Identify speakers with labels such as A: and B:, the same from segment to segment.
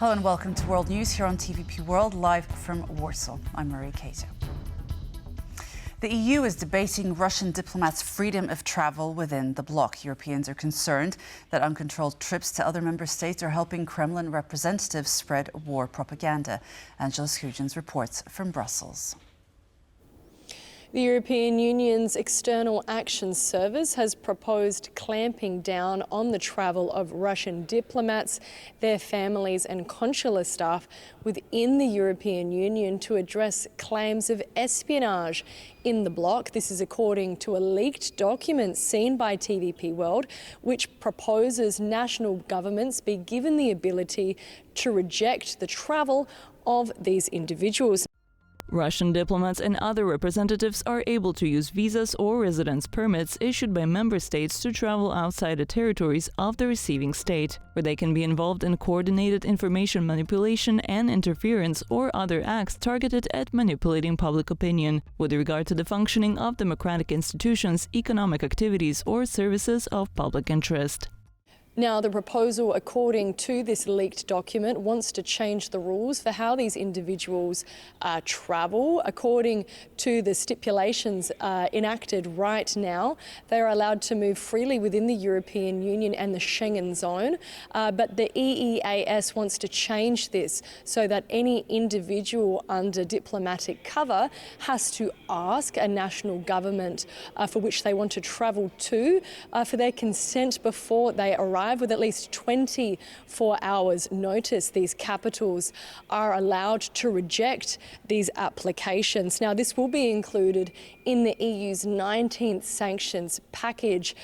A: Hello and welcome to World News here on TVP World, live from Warsaw. I'm Marie Cato. The EU is debating Russian diplomats' freedom of travel within the bloc. Europeans are concerned that uncontrolled trips to other member states are helping Kremlin representatives spread war propaganda. Angela Skujins reports from Brussels.
B: The European Union's External Action Service has proposed clamping down on the travel of Russian diplomats, their families and consular staff within the European Union to address claims of espionage in the bloc. This is according to a leaked document seen by TVP World, which proposes national governments be given the ability to reject the travel of these individuals.
C: Russian diplomats and other representatives are able to use visas or residence permits issued by member states to travel outside the territories of the receiving state, where they can be involved in coordinated information manipulation and interference or other acts targeted at manipulating public opinion with regard to the functioning of democratic institutions, economic activities or services of public interest.
B: Now, the proposal, according to this leaked document, wants to change the rules for how these individuals travel. According to the stipulations enacted right now, they are allowed to move freely within the European Union and the Schengen zone. But the EEAS wants to change this so that any individual under diplomatic cover has to ask a national government for which they want to travel to for their consent before they arrive. With at least 24 hours notice, these capitals are allowed to reject these applications. Now, this will be included in the EU's 19th sanctions package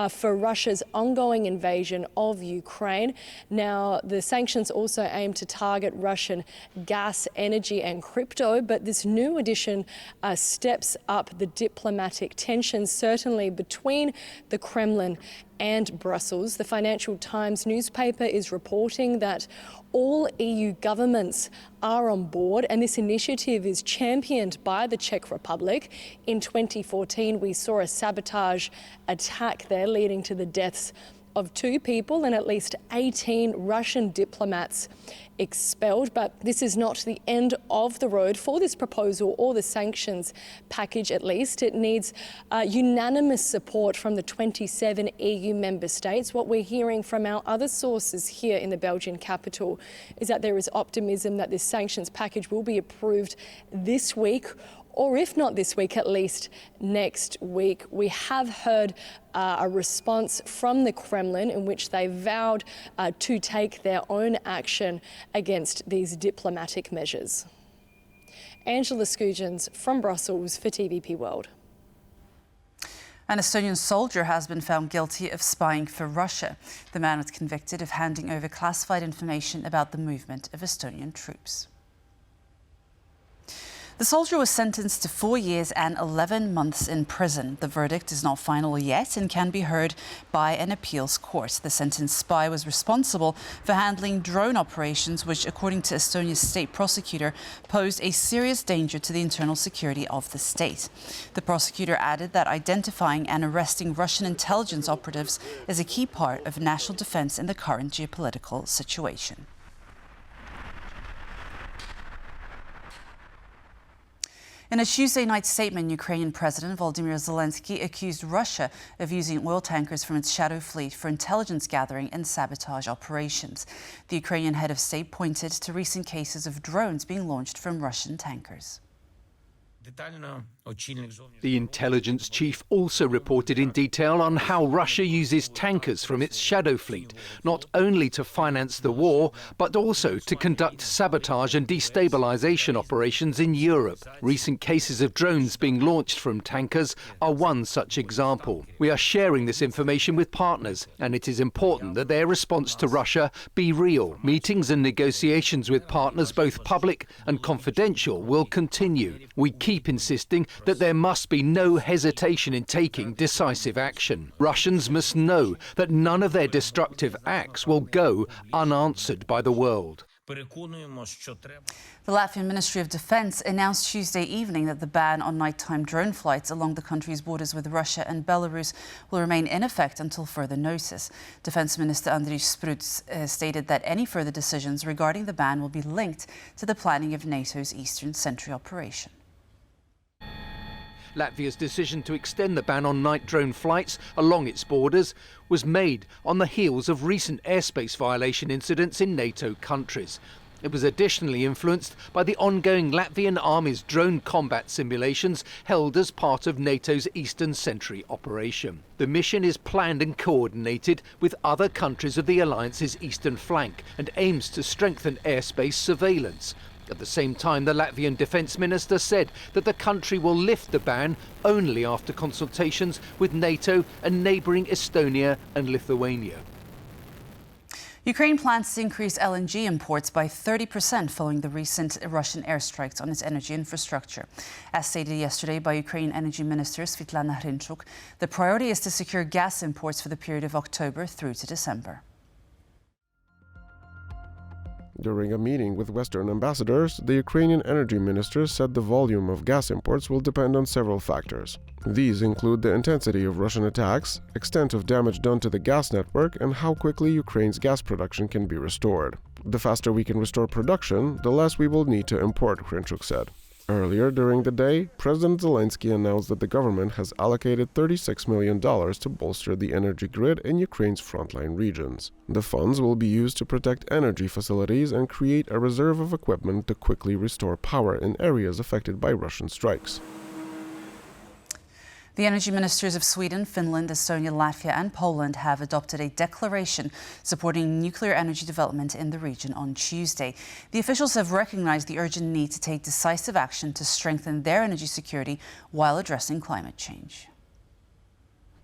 B: for Russia's ongoing invasion of Ukraine. Now, the sanctions also aim to target Russian gas, energy and crypto, but this new addition steps up the diplomatic tensions, certainly between the Kremlin and Brussels. The Financial Times newspaper is reporting that all EU governments are on board, and this initiative is championed by the Czech Republic. In 2014, we saw a sabotage attack there leading to the deaths of 2 people and at least 18 Russian diplomats expelled. But this is not the end of the road for this proposal or the sanctions package, at least. It needs unanimous support from the 27 EU member states. What we're hearing from our other sources here in the Belgian capital is that there is optimism that this sanctions package will be approved this week, or if not this week, at least next week. We have heard a response from the Kremlin in which they vowed to take their own action against these diplomatic measures. Angela Skujins from Brussels for TVP World.
A: An Estonian soldier has been found guilty of spying for Russia. The man was convicted of handing over classified information about the movement of Estonian troops. The soldier was sentenced to 4 years and 11 months in prison. The verdict is not final yet and can be heard by an appeals court. The sentenced spy was responsible for handling drone operations, which, according to Estonia's state prosecutor, posed a serious danger to the internal security of the state. The prosecutor added that identifying and arresting Russian intelligence operatives is a key part of national defense in the current geopolitical situation. In a Tuesday night statement, Ukrainian President Volodymyr Zelenskyy accused Russia of using oil tankers from its shadow fleet for intelligence gathering and sabotage operations. The Ukrainian head of state pointed to recent cases of drones being launched from Russian tankers.
D: The intelligence chief also reported in detail on how Russia uses tankers from its shadow fleet, not only to finance the war, but also to conduct sabotage and destabilization operations in Europe. Recent cases of drones being launched from tankers are one such example. We are sharing this information with partners, and it is important that their response to Russia be real. Meetings and negotiations with partners, both public and confidential, will continue. We keep insisting that there must be no hesitation in taking decisive action. Russians must know that none of their destructive acts will go unanswered by the world.
A: The Latvian Ministry of Defense announced Tuesday evening that the ban on nighttime drone flights along the country's borders with Russia and Belarus will remain in effect until further notice. Defense Minister Andriy Spruds stated that any further decisions regarding the ban will be linked to the planning of NATO's Eastern Sentry operation.
D: Latvia's decision to extend the ban on night drone flights along its borders was made on the heels of recent airspace violation incidents in NATO countries. It was additionally influenced by the ongoing Latvian Army's drone combat simulations held as part of NATO's Eastern Sentry operation. The mission is planned and coordinated with other countries of the alliance's eastern flank and aims to strengthen airspace surveillance. At the same time, the Latvian Defence Minister said that the country will lift the ban only after consultations with NATO and neighbouring Estonia and Lithuania.
A: Ukraine plans to increase LNG imports by 30% following the recent Russian airstrikes on its energy infrastructure. As stated yesterday by Ukrainian Energy Minister Svitlana Hrinchuk, the priority is to secure gas imports for the period of October through to December.
E: During a meeting with Western ambassadors, the Ukrainian energy minister said the volume of gas imports will depend on several factors. These include the intensity of Russian attacks, extent of damage done to the gas network, and how quickly Ukraine's gas production can be restored. The faster we can restore production, the less we will need to import, Hrinchuk said. Earlier during the day, President Zelenskyy announced that the government has allocated $36 million to bolster the energy grid in Ukraine's frontline regions. The funds will be used to protect energy facilities and create a reserve of equipment to quickly restore power in areas affected by Russian strikes.
A: The energy ministers of Sweden, Finland, Estonia, Latvia and Poland have adopted a declaration supporting nuclear energy development in the region on Tuesday. The officials have recognized the urgent need to take decisive action to strengthen their energy security while addressing climate change.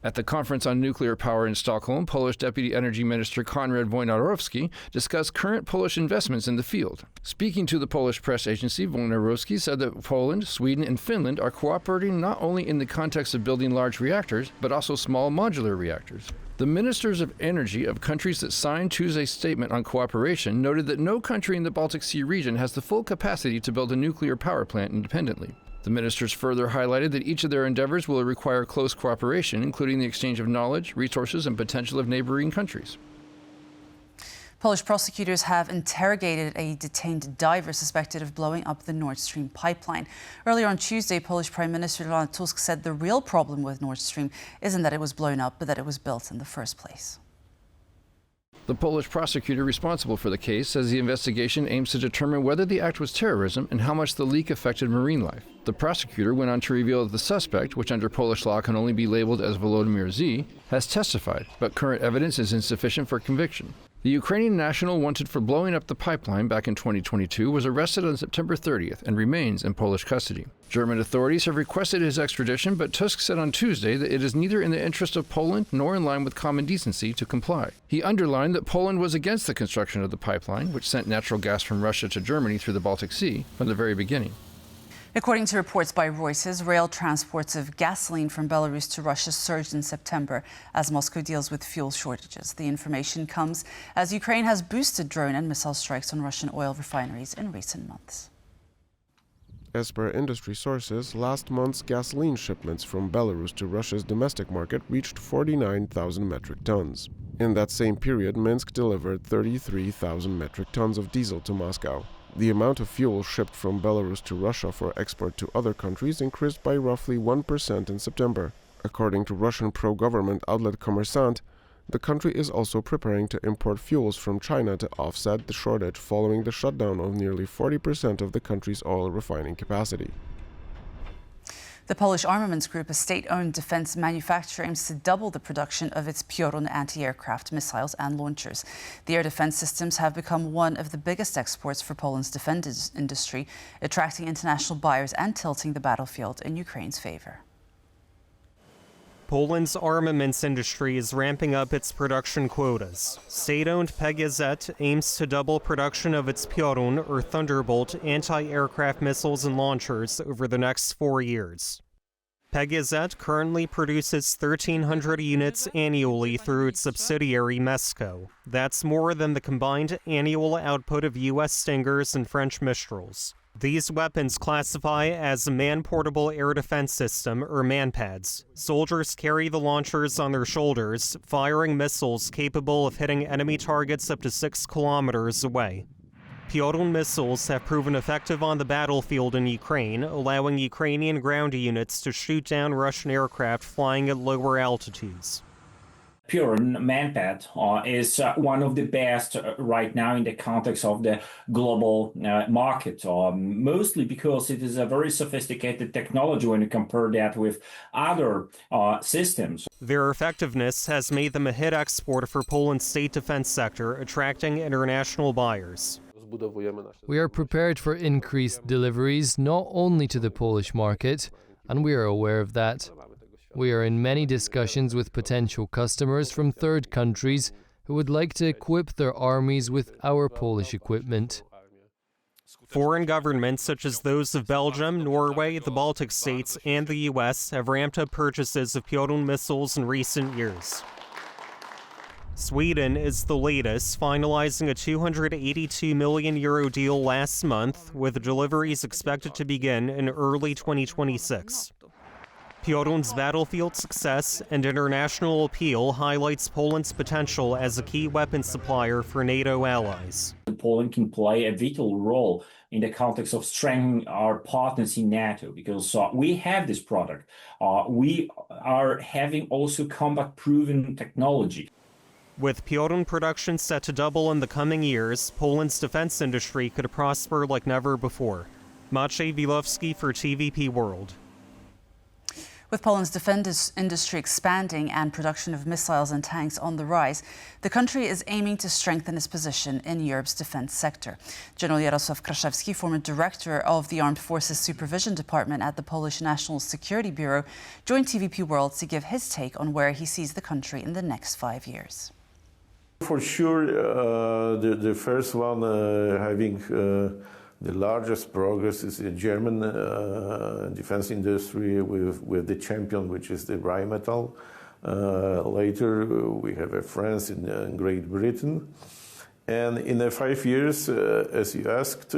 F: At the conference on nuclear power in Stockholm, Polish Deputy Energy Minister Konrad Wojnarowski discussed current Polish investments in the field. Speaking to the Polish press agency, Wojnarowski said that Poland, Sweden and Finland are cooperating not only in the context of building large reactors, but also small modular reactors. The ministers of energy of countries that signed Tuesday's statement on cooperation noted that no country in the Baltic Sea region has the full capacity to build a nuclear power plant independently. The ministers further highlighted that each of their endeavors will require close cooperation, including the exchange of knowledge, resources, and potential of neighboring countries.
A: Polish prosecutors have interrogated a detained diver suspected of blowing up the Nord Stream pipeline. Earlier on Tuesday, Polish Prime Minister Donald Tusk said the real problem with Nord Stream isn't that it was blown up, but that it was built in the first place.
F: The Polish prosecutor responsible for the case says the investigation aims to determine whether the act was terrorism and how much the leak affected marine life. The prosecutor went on to reveal that the suspect, which under Polish law can only be labeled as Volodymyr Z, has testified, but current evidence is insufficient for conviction. The Ukrainian national wanted for blowing up the pipeline back in 2022 was arrested on September 30th and remains in Polish custody. German authorities have requested his extradition, but Tusk said on Tuesday that it is neither in the interest of Poland nor in line with common decency to comply. He underlined that Poland was against the construction of the pipeline, which sent natural gas from Russia to Germany through the Baltic Sea, from the very beginning.
A: According to reports by Reuters, rail transports of gasoline from Belarus to Russia surged in September as Moscow deals with fuel shortages. The information comes as Ukraine has boosted drone and missile strikes on Russian oil refineries in recent months.
E: As per industry sources, last month's gasoline shipments from Belarus to Russia's domestic market reached 49,000 metric tons. In that same period, Minsk delivered 33,000 metric tons of diesel to Moscow. The amount of fuel shipped from Belarus to Russia for export to other countries increased by roughly 1% in September. According to Russian pro-government outlet Kommersant, the country is also preparing to import fuels from China to offset the shortage following the shutdown of nearly 40% of the country's oil refining capacity.
A: The Polish armaments group, a state-owned defense manufacturer, aims to double the production of its Piorun anti-aircraft missiles and launchers. The air defense systems have become one of the biggest exports for Poland's defense industry, attracting international buyers and tilting the battlefield in Ukraine's favor.
G: Poland's armaments industry is ramping up its production quotas. State-owned PGZ aims to double production of its Piorun or Thunderbolt anti-aircraft missiles and launchers over the next 4 years. PGZ currently produces 1,300 units annually through its subsidiary Mesco. That's more than the combined annual output of U.S. Stingers and French Mistrals. These weapons classify as a man-portable air defense system, or manpads. Soldiers carry the launchers on their shoulders, firing missiles capable of hitting enemy targets up to 6 kilometers away. Piorun missiles have proven effective on the battlefield in Ukraine, allowing Ukrainian ground units to shoot down Russian aircraft flying at lower altitudes.
H: Piorun manpad is one of the best right now in the context of the global market, mostly because it is a very sophisticated technology when you compare that with other systems.
G: Their effectiveness has made them a hit export for Poland's state defense sector, attracting international buyers.
I: We are prepared for increased deliveries not only to the Polish market, and we are aware of that. We are in many discussions with potential customers from third countries who would like to equip their armies with our Polish equipment.
G: Foreign governments such as those of Belgium, Norway, the Baltic states, and the U.S. have ramped up purchases of Piorun missiles in recent years. Sweden is the latest, finalizing a €282 million deal last month, with deliveries expected to begin in early 2026. Piorun's battlefield success and international appeal highlights Poland's potential as a key weapons supplier for NATO allies.
H: Poland can play a vital role in the context of strengthening our partners in NATO, because we have this product. We are having also combat-proven technology.
G: With Piorun production set to double in the coming years, Poland's defense industry could prosper like never before. Maciej Wilowski for TVP World.
A: With Poland's defense industry expanding and production of missiles and tanks on the rise, the country is aiming to strengthen its position in Europe's defense sector. General Jarosław Kraszewski, former director of the Armed Forces Supervision Department at the Polish National Security Bureau, joined TVP World to give his take on where he sees the country in the next 5 years.
J: For sure, the first one having the largest progress is the German defense industry with the champion, which is the Rheinmetall. Later, we have France and Great Britain. And in the 5 years, as you asked,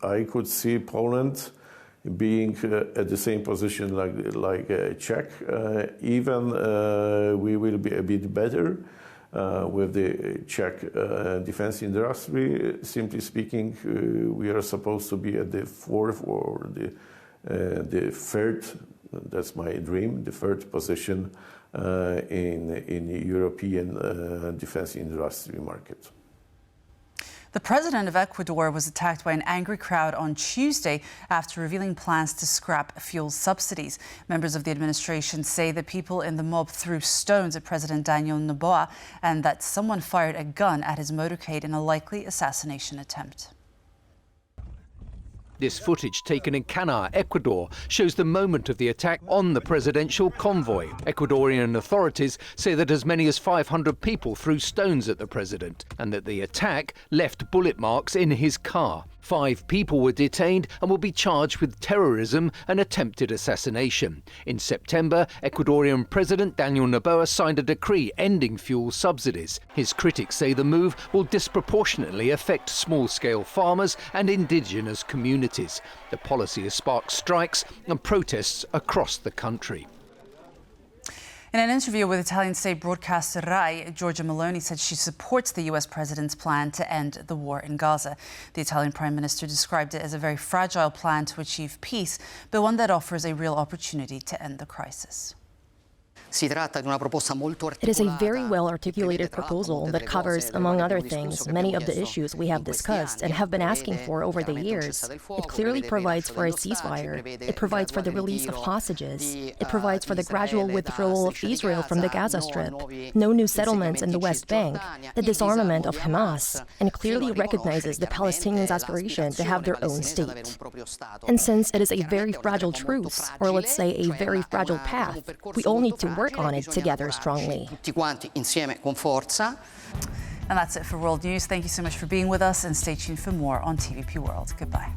J: I could see Poland being at the same position like Czech. Even we will be a bit better. With the Czech defense industry. Simply speaking, we are supposed to be at the fourth or the third, that's my dream, the third position in European defense industry market.
A: The president of Ecuador was attacked by an angry crowd on Tuesday after revealing plans to scrap fuel subsidies. Members of the administration say that people in the mob threw stones at President Daniel Noboa and that someone fired a gun at his motorcade in a likely assassination attempt.
D: This footage taken in Cana, Ecuador, shows the moment of the attack on the presidential convoy. Ecuadorian authorities say that as many as 500 people threw stones at the president and that the attack left bullet marks in his car. 5 people were detained and will be charged with terrorism and attempted assassination. In September, Ecuadorian President Daniel Noboa signed a decree ending fuel subsidies. His critics say the move will disproportionately affect small-scale farmers and indigenous communities. The policy has sparked strikes and protests across the country.
A: In an interview with Italian state broadcaster Rai, Giorgia Meloni said she supports the U.S. president's plan to end the war in Gaza. The Italian prime minister described it as a very fragile plan to achieve peace, but one that offers a real opportunity to end the crisis.
K: It is a very well-articulated proposal that covers, among other things, many of the issues we have discussed and have been asking for over the years. It clearly provides for a ceasefire. It provides for the release of hostages. It provides for the gradual withdrawal of Israel from the Gaza Strip, no new settlements in the West Bank, the disarmament of Hamas, and clearly recognizes the Palestinians' aspiration to have their own state. And since it is a very fragile truce, or let's say a very fragile path, we all need to work on it together strongly.
A: And that's it for World News. Thank you so much for being with us, and stay tuned for more on TVP World. Goodbye.